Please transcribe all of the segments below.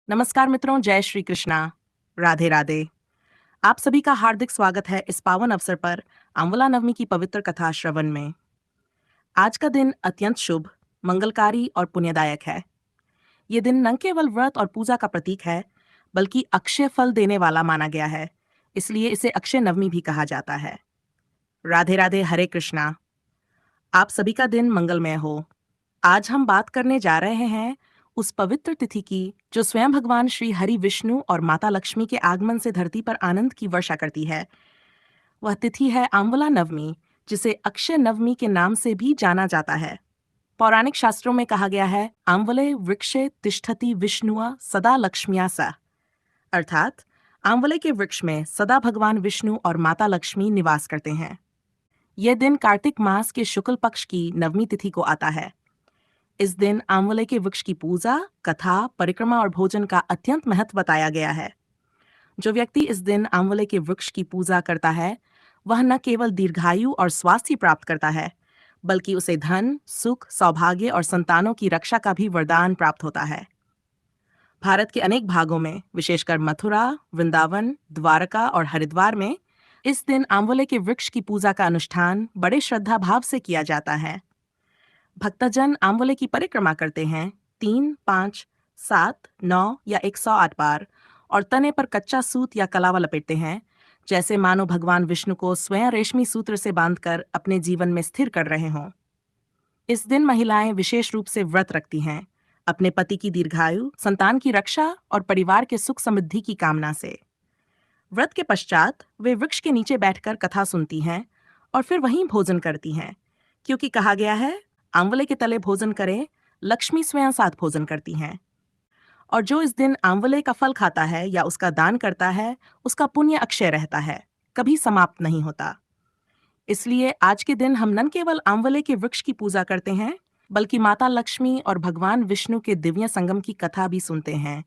नमस्कार मित्रों, जय श्री कृष्णा। राधे राधे। आप सभी का हार्दिक स्वागत है इस पावन अवसर पर आंवला नवमी की पवित्र कथा श्रवण में। आज का दिन अत्यंत शुभ, मंगलकारी और पुण्यदायक है। ये दिन न केवल व्रत और पूजा का प्रतीक है, बल्कि अक्षय फल देने वाला माना गया है। इसलिए इसे अक्षय नवमी भी कहा जाता है। राधे राधे, हरे कृष्णा। आप सभी का दिन मंगलमय हो। आज हम बात करने जा रहे हैं उस पवित्र तिथि की जो स्वयं भगवान श्री हरि विष्णु और माता लक्ष्मी के आगमन से धरती पर आनंद की वर्षा करती है। वह तिथि है आंवला नवमी, जिसे अक्षय नवमी के नाम से भी जाना जाता है। पौराणिक शास्त्रों में कहा गया है, आंवले वृक्षे तिष्ठति विष्णुआ सदा लक्ष्म्या सा, अर्थात आंवले के वृक्ष में सदा भगवान विष्णु और माता लक्ष्मी निवास करते हैं। यह दिन कार्तिक मास के शुक्ल पक्ष की नवमी तिथि को आता है। इस दिन आंवले के वृक्ष की पूजा, कथा, परिक्रमा और भोजन का अत्यंत महत्व बताया गया है। जो व्यक्ति इस दिन आंवले के वृक्ष की पूजा करता है, वह न केवल दीर्घायु और स्वास्थ्य प्राप्त करता है, बल्कि उसे धन, सुख, सौभाग्य और संतानों की रक्षा का भी वरदान प्राप्त होता है। भारत के अनेक भागों में, विशेषकर मथुरा, वृंदावन, द्वारका और हरिद्वार में, इस दिन आंवले के वृक्ष की पूजा का अनुष्ठान बड़े श्रद्धा भाव से किया जाता है। भक्तजन आंवले की परिक्रमा करते हैं 3, 5, 7, 9 या 108 बार, और तने पर कच्चा सूत या कलावा लपेटते हैं, जैसे मानो भगवान विष्णु को स्वयं रेशमी सूत्र से बांधकर अपने जीवन में स्थिर कर रहे हों। इस दिन महिलाएं विशेष रूप से व्रत रखती हैं, अपने पति की दीर्घायु, संतान की रक्षा और परिवार के सुख समृद्धि की कामना से। व्रत के पश्चात वे वृक्ष के नीचे बैठकर कथा सुनती हैं और फिर वहीं भोजन करती हैं, क्योंकि कहा गया है, आंवले के तले भोजन करें, लक्ष्मी स्वयं साथ भोजन करती हैं। और जो इस दिन आंवले का फल खाता है या उसका दान करता है, उसका पुण्य अक्षय रहता है, कभी समाप्त नहीं होता। इसलिए आज के दिन हम न केवल आंवले के वृक्ष की पूजा करते हैं, बल्कि माता लक्ष्मी और भगवान विष्णु के दिव्य संगम की कथा भी सुनते हैं,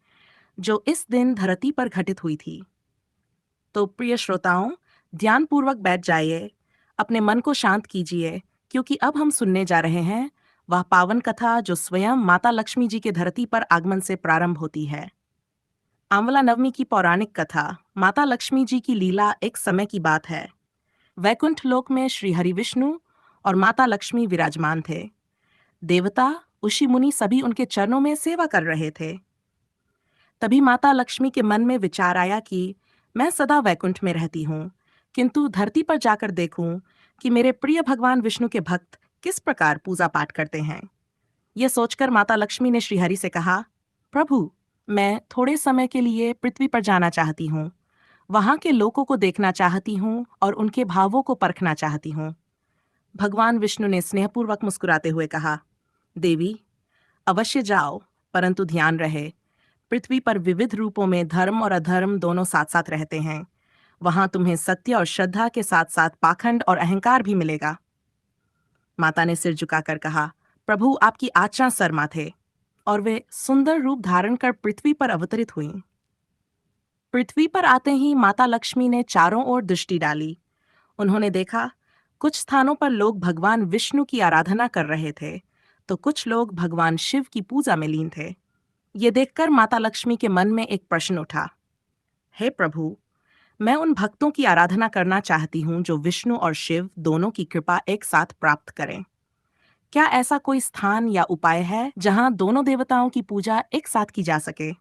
जो इस दिन धरती पर घटित हुई थी। तो प्रिय श्रोताओं, ध्यानपूर्वक बैठ जाइए, अपने मन को शांत कीजिए, क्योंकि अब हम सुनने जा रहे हैं वह पावन कथा जो स्वयं माता लक्ष्मी जी के धरती पर आगमन से प्रारंभ होती है। आंवला नवमी की पौराणिक कथा माता लक्ष्मी जी की लीला एक समय की बात है। वैकुंठ लोक में श्री हरि विष्णु और माता लक्ष्मी विराजमान थे। देवता, ऋषि मुनि सभी उनके चरणों में सेवा कर रहे थे। तभी माता लक्ष्मी के मन में विचार आया कि मैं सदा वैकुंठ में रहती हूँ, किंतु धरती पर जाकर देखूं कि मेरे प्रिय भगवान विष्णु के भक्त किस प्रकार पूजा पाठ करते हैं। यह सोचकर माता लक्ष्मी ने श्रीहरि से कहा, प्रभु, मैं थोड़े समय के लिए पृथ्वी पर जाना चाहती हूँ। वहां के लोगों को देखना चाहती हूँ और उनके भावों को परखना चाहती हूँ। भगवान विष्णु ने स्नेहपूर्वक मुस्कुराते हुए कहा, देवी, अवश्य जाओ, परंतु ध्यान रहे, पृथ्वी पर विविध रूपों में धर्म और अधर्म दोनों साथ साथ रहते हैं। वहां तुम्हें सत्य और श्रद्धा के साथ साथ पाखंड और अहंकार भी मिलेगा। माता ने सिर झुकाकर कहा, प्रभु, आपकी आज्ञा शर्मा थे, और वे सुंदर रूप धारण कर पृथ्वी पर अवतरित हुईं। पृथ्वी पर आते ही माता लक्ष्मी ने चारों ओर दृष्टि डाली। उन्होंने देखा, कुछ स्थानों पर लोग भगवान विष्णु की आराधना कर रहे थे, तो कुछ लोग भगवान शिव की पूजा में लीन थे। ये देखकर माता लक्ष्मी के मन में एक प्रश्न उठा, हे प्रभु, मैं उन भक्तों की आराधना करना चाहती हूँ जो विष्णु और शिव दोनों की कृपा एक साथ प्राप्त करें। क्या ऐसा कोई स्थान या उपाय है जहाँ दोनों देवताओं की पूजा एक साथ की जा सके?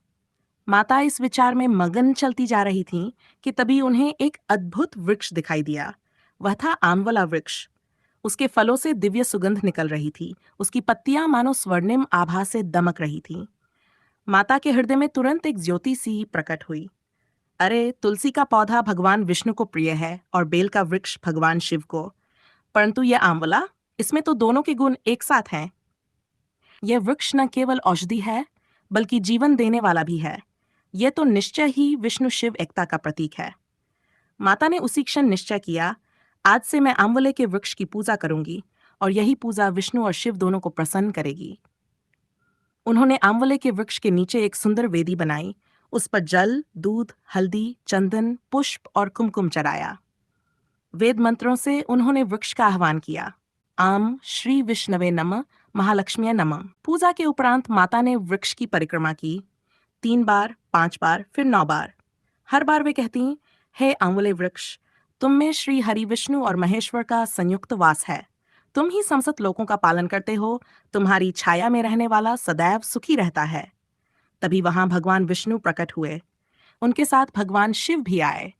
माता इस विचार में मगन चलती जा रही थीं कि तभी उन्हें एक अद्भुत वृक्ष दिखाई दिया। वह था आंवला वृक्ष। उसके फलों से दिव्य सुगंध निकल रही थी। उसकी पत्तियां मानो स्वर्णिम आभा से दमक रही थीं। माता के हृदय में तुरंत एक ज्योति सी प्रकट हुई। अरे, तुलसी का पौधा भगवान विष्णु को प्रिय है और बेल का वृक्ष भगवान शिव को, परंतु यह आंवला, इसमें तो दोनों के गुण एक साथ हैं। यह वृक्ष न केवल औषधि है, बल्कि जीवन देने वाला भी है। यह तो निश्चय ही विष्णु शिव एकता का प्रतीक है। माता ने उसी क्षण निश्चय किया, आज से मैं आंवले के वृक्ष की पूजा करूंगी, और यही पूजा विष्णु और शिव दोनों को प्रसन्न करेगी। उन्होंने आंवले के वृक्ष के नीचे एक सुंदर वेदी बनाई। उस पर जल, दूध, हल्दी, चंदन, पुष्प और कुमकुम चढ़ाया। वेद मंत्रों से उन्होंने वृक्ष का आह्वान किया, आम श्री विष्णवे नमः, महालक्ष्मी नमः। पूजा के उपरांत माता ने वृक्ष की परिक्रमा की। 3 बार, 5 बार, फिर 9 बार। हर बार वे कहती, हे आंवले वृक्ष, तुम में श्री हरि विष्णु और महेश्वर का संयुक्त वास है। तुम ही समस्त लोकों का पालन करते हो। तुम्हारी छाया में रहने वाला सदैव सुखी रहता है। तभी वहां भगवान विष्णु प्रकट हुए। उनके साथ भगवान शिव भी आए।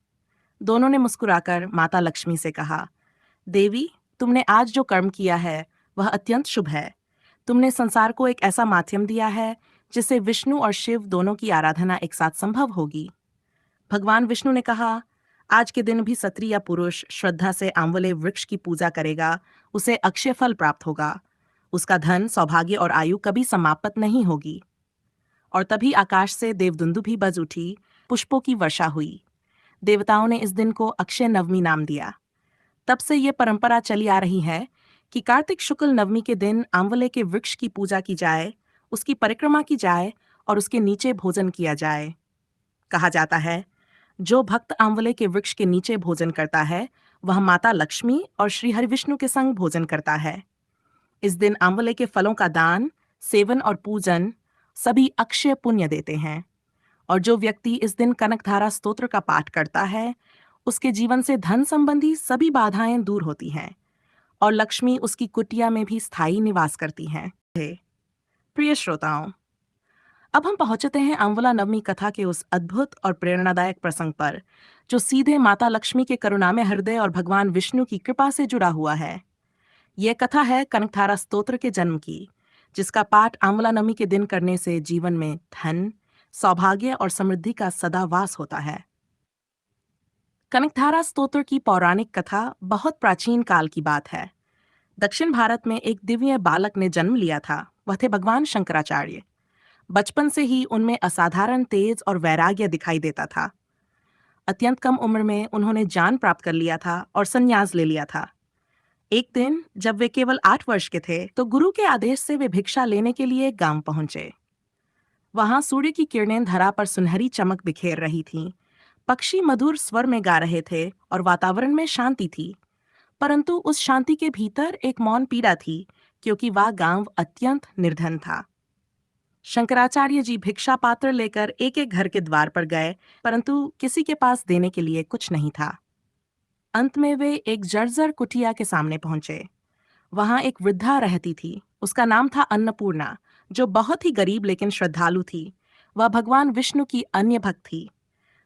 दोनों ने मुस्कुराकर माता लक्ष्मी से कहा, देवी, तुमने आज जो कर्म किया है वह अत्यंत शुभ है। तुमने संसार को एक ऐसा माध्यम दिया है जिससे विष्णु और शिव दोनों की आराधना एक साथ संभव होगी। भगवान विष्णु ने कहा, आज के दिन भी स्त्री या पुरुष श्रद्धा से आंवले वृक्ष की पूजा करेगा, उसे अक्षय फल प्राप्त होगा। उसका धन, सौभाग्य और आयु कभी समाप्त नहीं होगी। और तभी आकाश से देवदुन्दुभी बज उठी, पुष्पों की वर्षा हुई। देवताओं ने इस दिन को अक्षय नवमी नाम दिया। तब से ये परंपरा चली आ रही है कि कार्तिक शुक्ल नवमी के दिन आंवले के वृक्ष की पूजा की जाए, उसकी परिक्रमा की जाए और उसके नीचे भोजन किया जाए। कहा जाता है, जो भक्त आंवले के वृक्ष के नीचे भोजन करता है वह माता लक्ष्मी और श्री हरिविष्णु के संग भोजन करता है। इस दिन आंवले के फलों का दान, सेवन और पूजन सभी अक्षय पुण्य देते हैं। और जो व्यक्ति इस दिन कनकधारा स्तोत्र का पाठ करता है, उसके जीवन से धन संबंधी सभी बाधाएं दूर होती हैं और लक्ष्मी उसकी कुटिया में भी स्थायी निवास करती हैं। प्रिय श्रोताओं, अब हम पहुंचते हैं आंवला नवमी कथा के उस अद्भुत और प्रेरणादायक प्रसंग पर जो सीधे माता लक्ष्मी के करुणामय हृदय और भगवान विष्णु की कृपा से जुड़ा हुआ है। यह कथा है कनकधारा स्तोत्र के जन्म की, जिसका पाठ आंवला नवमी के दिन करने से जीवन में धन, सौभाग्य और समृद्धि का सदा वास होता है। कनकधारा स्तोत्र की पौराणिक कथा बहुत प्राचीन काल की बात है। दक्षिण भारत में एक दिव्य बालक ने जन्म लिया था। वह थे भगवान शंकराचार्य। बचपन से ही उनमें असाधारण तेज और वैराग्य दिखाई देता था। अत्यंत कम उम्र में उन्होंने ज्ञान प्राप्त कर लिया था और संन्यास ले लिया था। एक दिन जब वे केवल 8 वर्ष के थे तो गुरु के आदेश से वे भिक्षा लेने के लिए गांव पहुंचे। वहां सूर्य की किरणें धरा पर सुनहरी चमक बिखेर रही थीं। पक्षी मधुर स्वर में गा रहे थे और वातावरण में शांति थी। परंतु उस शांति के भीतर एक मौन पीड़ा थी, क्योंकि वह गांव अत्यंत निर्धन था। शंकराचार्य जी भिक्षा पात्र लेकर एक एक घर के द्वार पर गए, परंतु किसी के पास देने के लिए कुछ नहीं था। अंत में वे एक जर्जर कुटिया के सामने पहुंचे। वहां एक वृद्धा रहती थी। उसका नाम था अन्नपूर्णा, जो बहुत ही गरीब लेकिन श्रद्धालु थी। वह भगवान विष्णु की अन्य भक्त थी।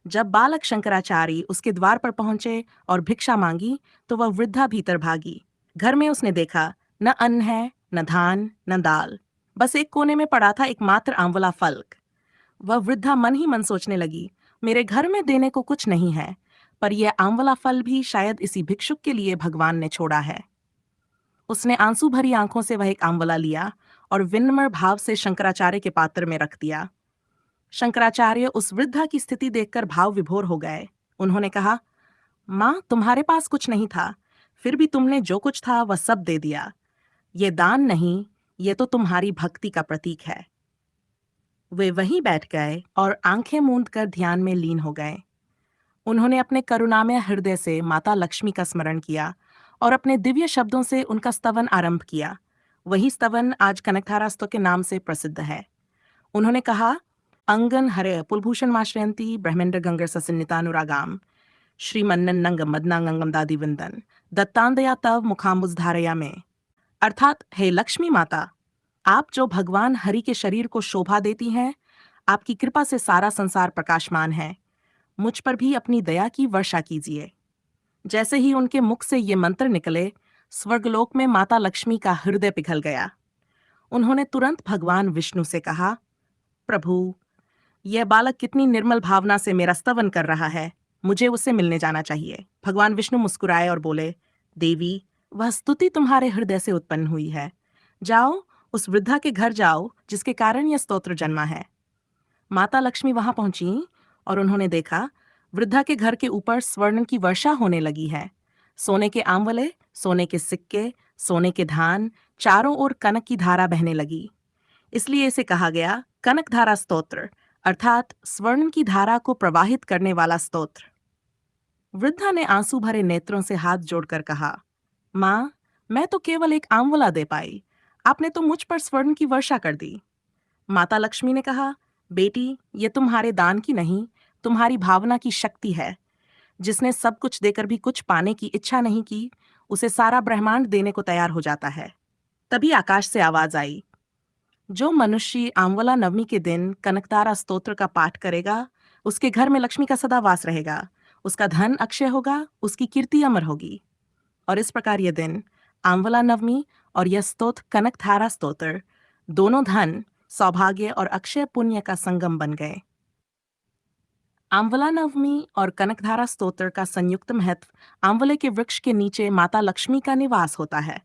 जब बालक शंकराचार्य उसके द्वार पर पहुंचे और भिक्षा मांगी तो वह वृद्धा भीतर भागी। घर में उसने देखा, न अन्न है, न धान, न दाल, बस एक कोने में पड़ा था एकमात्र आंवला फल। वह वृद्धा मन ही मन सोचने लगी, मेरे घर में देने को कुछ नहीं है, पर यह आंवला फल भी शायद इसी भिक्षुक के लिए भगवान ने छोड़ा है। उसने आंसू भरी आंखों से वह एक आंवला लिया और विनम्र भाव से शंकराचार्य के पात्र में रख दिया। शंकराचार्य उस वृद्धा की स्थिति देखकर भाव विभोर हो गए। उन्होंने कहा, माँ, तुम्हारे पास कुछ नहीं था, फिर भी तुमने जो कुछ था वह सब दे दिया। ये दान नहीं, ये तो तुम्हारी भक्ति का प्रतीक है। वे वहीं बैठ गए और आंखें मूंद कर ध्यान में लीन हो गए। उन्होंने अपने करुणामय हृदय से माता लक्ष्मी का स्मरण किया और अपने दिव्य शब्दों से उनका स्तवन आरंभ किया। वही स्तवन आज कनकधारा स्तोत्र के नाम से प्रसिद्ध है। उन्होंने कहा, अंगन हरे पुलभूषण माश्रयंती ब्रह्मेंद्र गंगर ससिन्नितानुरागाम श्रीमन्नंग मदनांगम दादी विंदन दत्तांदया तव मुखाम्बुजधारया में। अर्थात, हे लक्ष्मी माता, आप जो भगवान हरि के शरीर को शोभा देती हैं, आपकी कृपा से सारा संसार प्रकाशमान है। मुझ पर भी अपनी दया की वर्षा कीजिए। जैसे ही उनके मुख से ये मंत्र निकले, स्वर्गलोक में माता लक्ष्मी का हृदय पिघल गया। उन्होंने तुरंत भगवान विष्णु से कहा, प्रभु, यह बालक कितनी निर्मल भावना से मेरा स्तवन कर रहा है, मुझे उससे मिलने जाना चाहिए। भगवान विष्णु मुस्कुराए और बोले, देवी, वह स्तुति तुम्हारे हृदय से उत्पन्न हुई है। जाओ, उस वृद्धा के घर जाओ जिसके कारण यह स्तोत्र जन्मा है। माता लक्ष्मी वहां पहुंची और उन्होंने देखा, वृद्धा के घर के ऊपर स्वर्ण की वर्षा होने लगी है। सोने के आंवले, सोने के सिक्के, सोने के धान, चारों ओर कनक की धारा बहने लगी। इसलिए इसे कहा गया कनकधारा स्तोत्र, अर्थात स्वर्ण की धारा को प्रवाहित करने वाला स्तोत्र। वृद्धा ने आंसू भरे नेत्रों से हाथ जोड़कर कहा, माँ, मैं तो केवल एक आंवला दे पाई, आपने तो मुझ पर स्वर्ण की वर्षा कर दी। माता लक्ष्मी ने कहा, बेटी, ये तुम्हारे दान की नहीं, तुम्हारी भावना की शक्ति है। जिसने सब कुछ देकर भी कुछ पाने की इच्छा नहीं की, उसे सारा ब्रह्मांड देने को तैयार हो जाता है। तभी आकाश से आवाज आई, जो मनुष्य आंवला नवमी के दिन कनकतारा स्तोत्र का पाठ करेगा, उसके घर में लक्ष्मी का सदा वास रहेगा, उसका धन अक्षय होगा, उसकी कीर्ति अमर होगी। और इस प्रकार यह दिन, आंवला नवमी और यह स्तोत्र कनकधारा स्तोत्र, दोनों धन, सौभाग्य और अक्षय पुण्य का संगम बन गए। आंवला नवमी और कनकधारा स्तोत्र का संयुक्त महत्व आंवले के वृक्ष के नीचे माता लक्ष्मी का निवास होता है।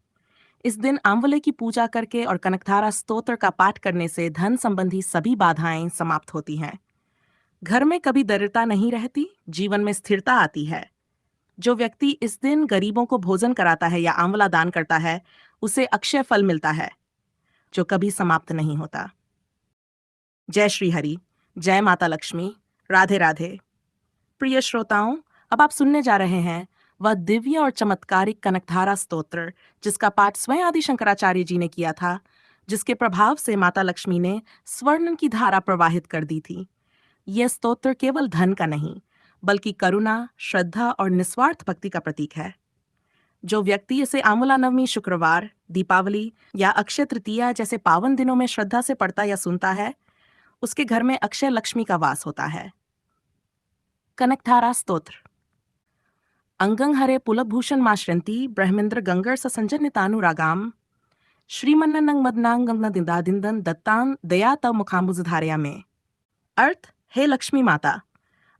इस दिन आंवले की पूजा करके और कनकधारा स्तोत्र का पाठ करने से धन संबंधी सभी बाधाएं समाप्त होती हैं। घर में कभी दरिद्रता नहीं रहती, जीवन में स्थिरता आती है। जो व्यक्ति इस दिन गरीबों को भोजन कराता है या आंवला दान करता है, उसे अक्षय फल मिलता है, जो कभी समाप्त नहीं होता। जय श्री हरि, जय माता लक्ष्मी, राधे राधे। प्रिय श्रोताओं, अब आप सुनने जा रहे हैं वह दिव्य और चमत्कारिक कनकधारा स्तोत्र, जिसका पाठ स्वयं आदि शंकराचार्य जी ने किया था, जिसके प्रभाव से माता लक्ष्मी ने स्वर्ण की धारा प्रवाहित कर दी थी। यह स्तोत्र केवल धन का नहीं, बल्कि करुणा, श्रद्धा और निस्वार्थ भक्ति का प्रतीक है। जो व्यक्ति इसे आंवला नवमी, शुक्रवार, दीपावली या अक्षय तृतीया जैसे पावन दिनों में श्रद्धा से पढ़ता या सुनता है, उसके घर में अक्षय लक्ष्मी का वास होता है। कनकधारा स्तोत्र। अंगं हरे पुलभूषण माश्रंती ब्रह्मेंद्र गंगर ससंजनितानुरागाम श्रीमन्नंग मदनांगं दिंदादिंदन दत्तान दया तव मुखाम्बुजधारया में। अर्थ, हे लक्ष्मी माता,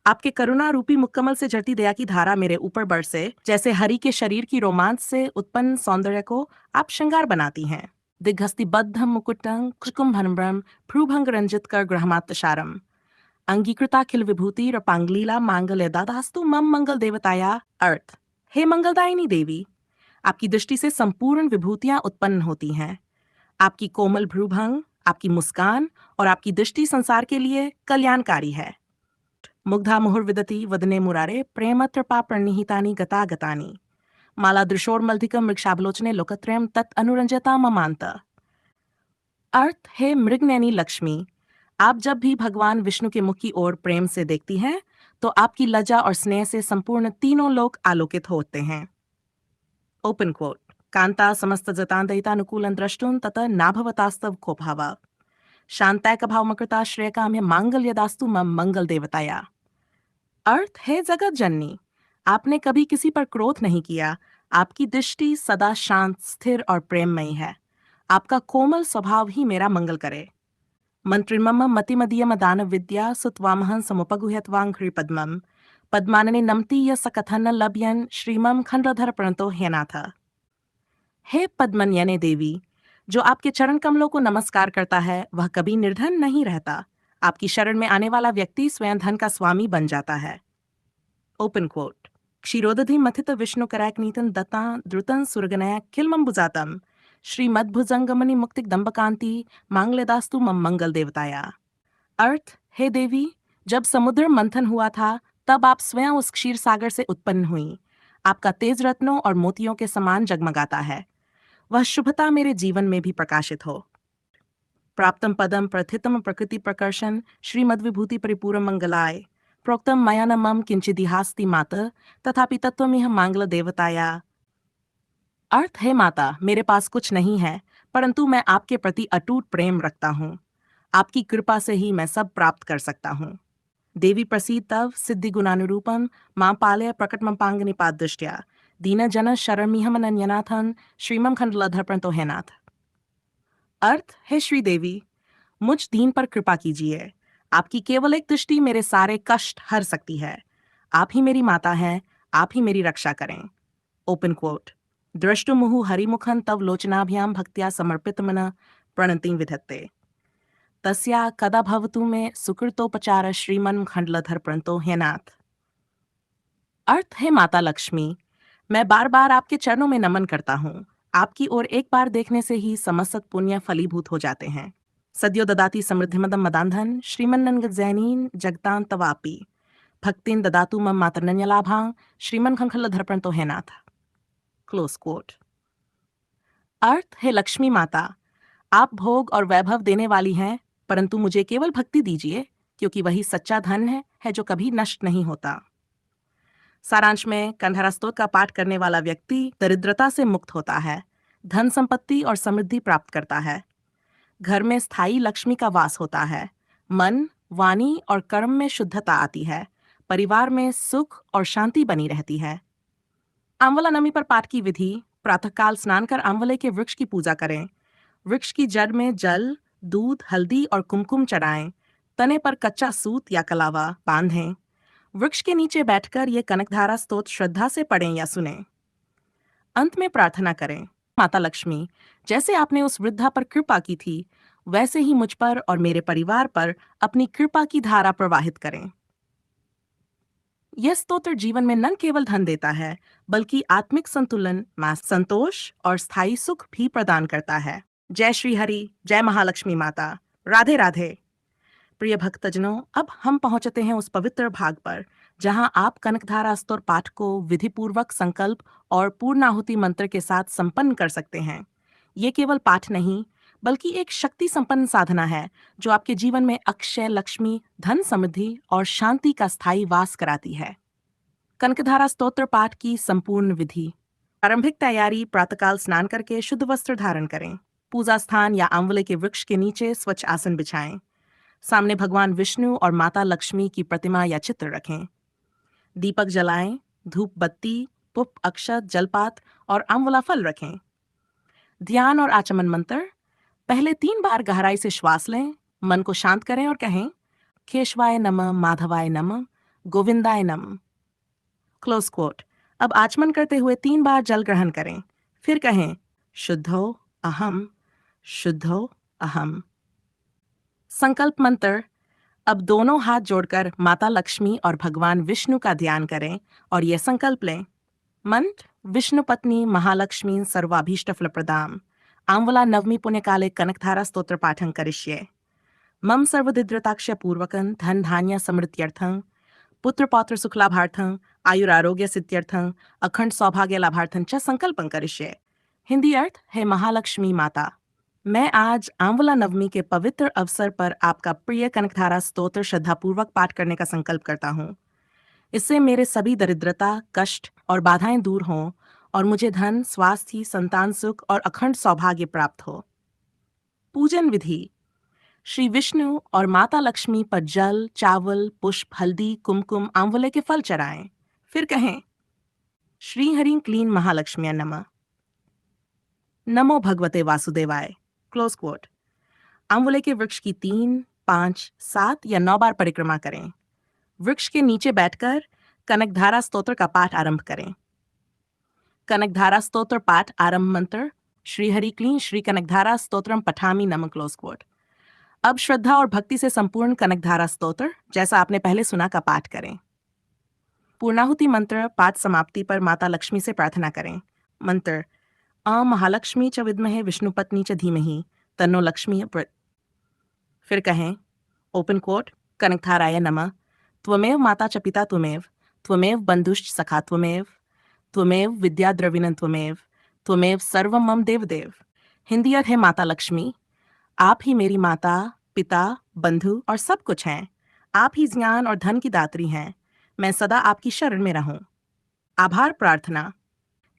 आपके करुणा रूपी मुक्कमल से झरती दया की धारा मेरे ऊपर बरसे, जैसे हरि के शरीर की रोमांच से उत्पन्न सौंदर्य को आप श्रृंगार बनाती हैं। दिग्हस्तिबद्ध मुकुटं कुकुम्भनम्रं भ्रूभंग रंजित कर ग्रहमात्तशारम अंगीकृताखिल विभूति रपांगलीला मांगल्य दादास्तु मम मंगल देवताया। अर्थ, हे मंगलदायिनी देवी, आपकी दृष्टि से संपूर्ण विभूतियां उत्पन्न होती हैं। आपकी कोमल भ्रूभंग, आपकी मुस्कान और आपकी दृष्टि संसार के लिए कल्याणकारी है। मुग्धा मुहुर्विदति वदने मुरारे प्रेमत्रपा प्रणिहितानि गतागतानि मालादृशोर्मल्धिकं मृक्षाबलोचने लोकत्रयं तत् अनुरंजता ममांत। अर्थ, हे मृगनयनी लक्ष्मी, आप जब भी भगवान विष्णु के मुख की ओर प्रेम से देखती हैं, तो आपकी लज्जा और स्नेह से संपूर्ण तीनों लोक आलोकित होते हैं। Open coat. कांता समस्त जतांदयितानुकूलं द्रष्टुं ततः नाभवतास्तव को भावा शांताय भावमकृता श्रेय काम्य मांगल्यदास्तु मम मंगल देवताया। अर्थ, हे जगत जननी, आपने कभी किसी पर क्रोध नहीं किया, आपकी दृष्टि सदा शांत, स्थिर और प्रेममयी है। आपका कोमल स्वभाव ही मेरा मंगल करे। मंत्रिमम मतिमदीयम दान विद्या सुत्वामहं समुपगुह्यत्वांघ्रि पद्मम पद्मानने नमति य सकथन लभ्यन श्रीमम खंडधर प्रणतो हेनाथ। हे पद्मन्यने देवी, जो आपके चरण कमलों को नमस्कार करता है, वह कभी निर्धन नहीं रहता। आपकी शरण में आने वाला व्यक्ति स्वयं धन का स्वामी बन जाता है। Open quote. क्षीरोदधि मथित विष्णु करायकनीतन दत्ता द्रुतं सुरगनया किलमं बुजातम श्रीमद्भुजंगमणि मुक्तिक दंबकांति मांगल्यदास्तु मम मंगल देवताया। अर्थ, हे देवी, जब समुद्र मंथन हुआ था, तब आप स्वयं उस क्षीर सागर से उत्पन्न हुई। आपका तेज रत्नों और मोतियों के समान जगमगाता है। वह शुभता मेरे जीवन में भी प्रकाशित हो। प्राप्तम पदम प्रथितम प्रकृति प्रकर्षण श्रीमद्विभूति परिपूर्ण मंगलाय प्रोक्तम मया न मम किंचिदिहास्ति मात तथापि तत्वमिह मांगल देवताया। अर्थ, है माता, मेरे पास कुछ नहीं है, परंतु मैं आपके प्रति अटूट प्रेम रखता हूँ। आपकी कृपा से ही मैं सब प्राप्त कर सकता हूँ। देवी प्रसीद तव सिद्धि गुणानुरूपम मां पालय प्रकट मपांग निपात दृष्टिया दीन जन शरणमिहम नन्यनाथन श्रीमम खंडलधर प्रणतो है नाथ। अर्थ, है श्री देवी, मुझ दीन पर कृपा कीजिए। आपकी केवल एक दृष्टि मेरे सारे कष्ट हर सकती है। आप ही मेरी माता हैं, आप ही मेरी रक्षा करें। Open coat. दृष्टुमुहु हरिमुखं तव लोचनाभ्याम भक्त्या समर्पित मन प्रणति विधत्ते तस्या कदा भवतु में सुकृतोपचार श्रीमन खंडलधर प्रणतो है नाथ। अर्थ, है माता लक्ष्मी, मैं बार बार आपके चरणों में नमन करता हूँ। आपकी ओर एक बार देखने से ही समस्त पुण्य फलीभूत हो जाते हैं। सद्यो ददाति समृद्धिमदम मदांधन श्रीमन्नन जैनीन जगतां तवापि भक्तिन ददातु मम मातरनन्यलाभां श्रीमन खंडलधर प्रणतो है नाथ। Close coat. अर्थ, है लक्ष्मी माता, आप भोग और वैभव देने वाली हैं, परंतु मुझे केवल भक्ति दीजिए, क्योंकि वही सच्चा धन है जो कभी नष्ट नहीं होता। सारांश में कंधारा स्तोत्र का पाठ करने वाला व्यक्ति दरिद्रता से मुक्त होता है, धन संपत्ति और समृद्धि प्राप्त करता है, घर में स्थायी लक्ष्मी का वास होता है, मन, वाणी और कर्म में शुद्धता आती है, परिवार में सुख और शांति बनी रहती है। आंवला नवमी पर पाठ की विधि: प्रातःकाल स्नान कर आंवले के वृक्ष की पूजा करें। वृक्ष की जड़ में जल, दूध, हल्दी और कुमकुम चढ़ाएं। तने पर कच्चा सूत या कलावा बांधें। वृक्ष के नीचे बैठकर ये कनकधारा स्तोत्र श्रद्धा से पढ़ें या सुनें। अंत में प्रार्थना करें: माता लक्ष्मी, जैसे आपने उस वृद्धा पर कृपा की थी, वैसे ही मुझ पर और मेरे परिवार पर अपनी कृपा की धारा प्रवाहित करें। यह स्तोत्र जीवन में न केवल धन देता है, बल्कि आत्मिक संतुलन, संतोष और स्थायी सुख भी प्रदान करता है। जय श्री हरि, जय महालक्ष्मी माता। राधे राधे। प्रिय भक्तजनों, अब हम पहुंचते हैं उस पवित्र भाग पर जहां आप कनकधारा स्तोत्र पाठ को विधिपूर्वक संकल्प और पूर्णाहुति मंत्र के साथ संपन्न कर सकते हैं। ये केवल पाठ नहीं, बल्कि एक शक्ति संपन्न साधना है जो आपके जीवन में अक्षय लक्ष्मी, धन समृद्धि और शांति का स्थायी वास कराती है। कनकधारा स्तोत्र पाठ की संपूर्ण विधि: प्रारंभिक तैयारी: प्रातःकाल स्नान करके शुद्ध वस्त्र धारण करें। पूजा स्थान या आंवले के वृक्ष के नीचे स्वच्छ आसन बिछाएं। सामने भगवान विष्णु और माता लक्ष्मी की प्रतिमा या चित्र रखें। दीपक जलाएं, धूप बत्ती, पुष्प, अक्षत, जलपात और आंवला फल रखें। ध्यान और आचमन मंत्र: पहले 3 बार गहराई से श्वास लें, मन को शांत करें और कहें: केशवाय नमः, माधवाय नमः, गोविंदाय नमः। Close quote. अब आचमन करते हुए 3 बार जल ग्रहण करें, फिर कहें: शुद्धो अहम, शुद्धो अहम। संकल्प मंत्र: अब दोनों हाथ जोड़कर माता लक्ष्मी और भगवान विष्णु का ध्यान करें और यह संकल्प लें: मंत्र: विष्णु पत्नी महालक्ष्मी सर्वाभीष्ट फलप्रदाम आंवला नवमी पुण्यकाले कनकधारा स्तोत्र पाठं करिष्ये। मम सर्वदिद्रताक्ष्य पूर्वकं धन धान्य समृद्ध्यर्थं, पुत्र पौत्र सुख लाभार्थं, आयुरारोग्य सिद्ध्यर्थं, अखंड सौभाग्य लाभार्थं च संकल्पं करिष्ये। हिंदी अर्थ: हे महालक्ष्मी माता, मैं आज आंवला नवमी के पवित्र अवसर पर आपका प्रिय कनकधारा स्तोत्र श्रद्धापूर्वक पाठ करने का संकल्प करता हूँ। इससे मेरे सभी दरिद्रता, कष्ट और बाधाएं दूर हों और मुझे धन, स्वास्थ्य, संतान सुख और अखंड सौभाग्य प्राप्त हो। पूजन विधि: श्री विष्णु और माता लक्ष्मी पर जल, चावल, पुष्प, हल्दी, कुमकुम, आंवले के फल चढ़ाएं। फिर कहें: श्री हरिं क्लीं महालक्ष्म्या नमः। नमो भगवते वासुदेवाय। Close quote. आंवले के वृक्ष की 3, 5, 7 या 9 बार परिक्रमा करें। वृक्ष के नीचे बैठकर कनकधारा स्तोत्र का पाठ आरंभ करें। कनकधारा स्तोत्र पाठ आरंभ मंत्र: श्री हरि क्लीं श्री कनकधारा स्तोत्रम पठामि नमः। Close quote. अब श्रद्धा और भक्ति से संपूर्ण कनकधारा स्तोत्र, जैसा आपने पहले सुना, का पाठ करें। पूर्णाहुति मंत्र: पाठ समाप्ति पर माता लक्ष्मी से प्रार्थना करें। मंत्र: महालक्ष्मी च विद्महे विष्णुपत्नी च धीमहि तन्नो लक्ष्मी प्रचोदयात्। फिर कहें: ओपन कोट, कनकधाराय नमः। त्वमेव माता च पिता त्वमेव, त्वमेव बंधुश्च सखा त्वमेव, त्वमेव विद्या द्रविणं त्वमेव, त्वमेव सर्वं मम देवदेव। हिंदी अर्थ: है माता लक्ष्मी, आप ही मेरी माता, पिता, बंधु और सब कुछ हैं। आप ही ज्ञान और धन की दात्री हैं। मैं सदा आपकी शरण में रहूं। आभार प्रार्थना: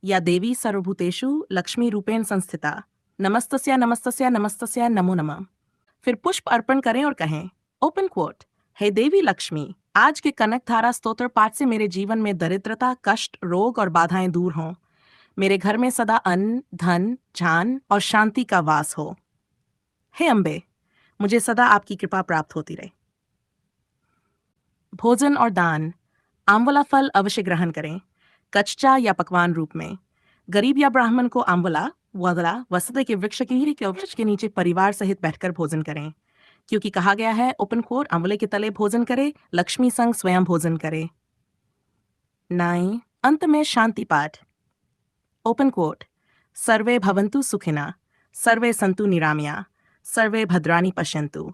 या देवी सर्वभूतेषु लक्ष्मी रूपेण संस्थिता, नमस्तस्या नमस्तस्या नमस्तस्या नमो नमः। फिर पुष्प अर्पण करें और कहें: ओपन कोट, हे देवी लक्ष्मी, आज के कनकधारा स्तोत्र पाठ से मेरे जीवन में दरिद्रता, कष्ट, रोग और बाधाएं दूर हों। मेरे घर में सदा अन्न, धन, ज्ञान और शांति का वास हो। हे अम्बे, मुझे सदा आपकी कृपा प्राप्त होती रहे। भोजन और दान: आंवला फल अवश्य ग्रहण करें, कच्चा या पकवान रूप में। गरीब या ब्राह्मण को आंवला वसते के वृक्ष के नीचे परिवार सहित बैठकर भोजन करें, क्योंकि कहा गया है, ओपन कोट, आंवले के तले भोजन करे, लक्ष्मी संग स्वयं भोजन करे। 9 अंत में शांति पाठ। ओपन कोट, सर्वे भवन्तु सुखिना, सर्वे सन्तु निरामया, सर्वे भद्राणि पश्यन्तु,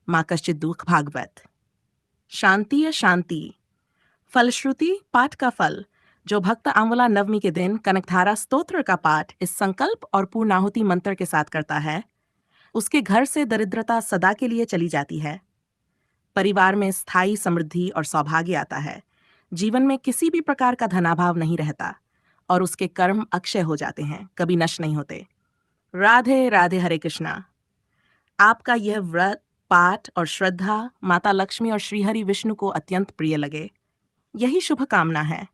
मा कश्चित् दुःख भाग्भवेत्। शांति शांति। फलश्रुति: पाठ का फल। जो भक्त आंवला नवमी के दिन कनकधारा स्तोत्र का पाठ इस संकल्प और पूर्णाहुति मंत्र के साथ करता है, उसके घर से दरिद्रता सदा के लिए चली जाती है। परिवार में स्थायी समृद्धि और सौभाग्य आता है। जीवन में किसी भी प्रकार का धनाभाव नहीं रहता और उसके कर्म अक्षय हो जाते हैं, कभी नष्ट नहीं होते। राधे राधे। हरे कृष्णा। आपका यह व्रत, पाठ और श्रद्धा माता लक्ष्मी और श्रीहरि विष्णु को अत्यंत प्रिय लगे, यही शुभ कामना है।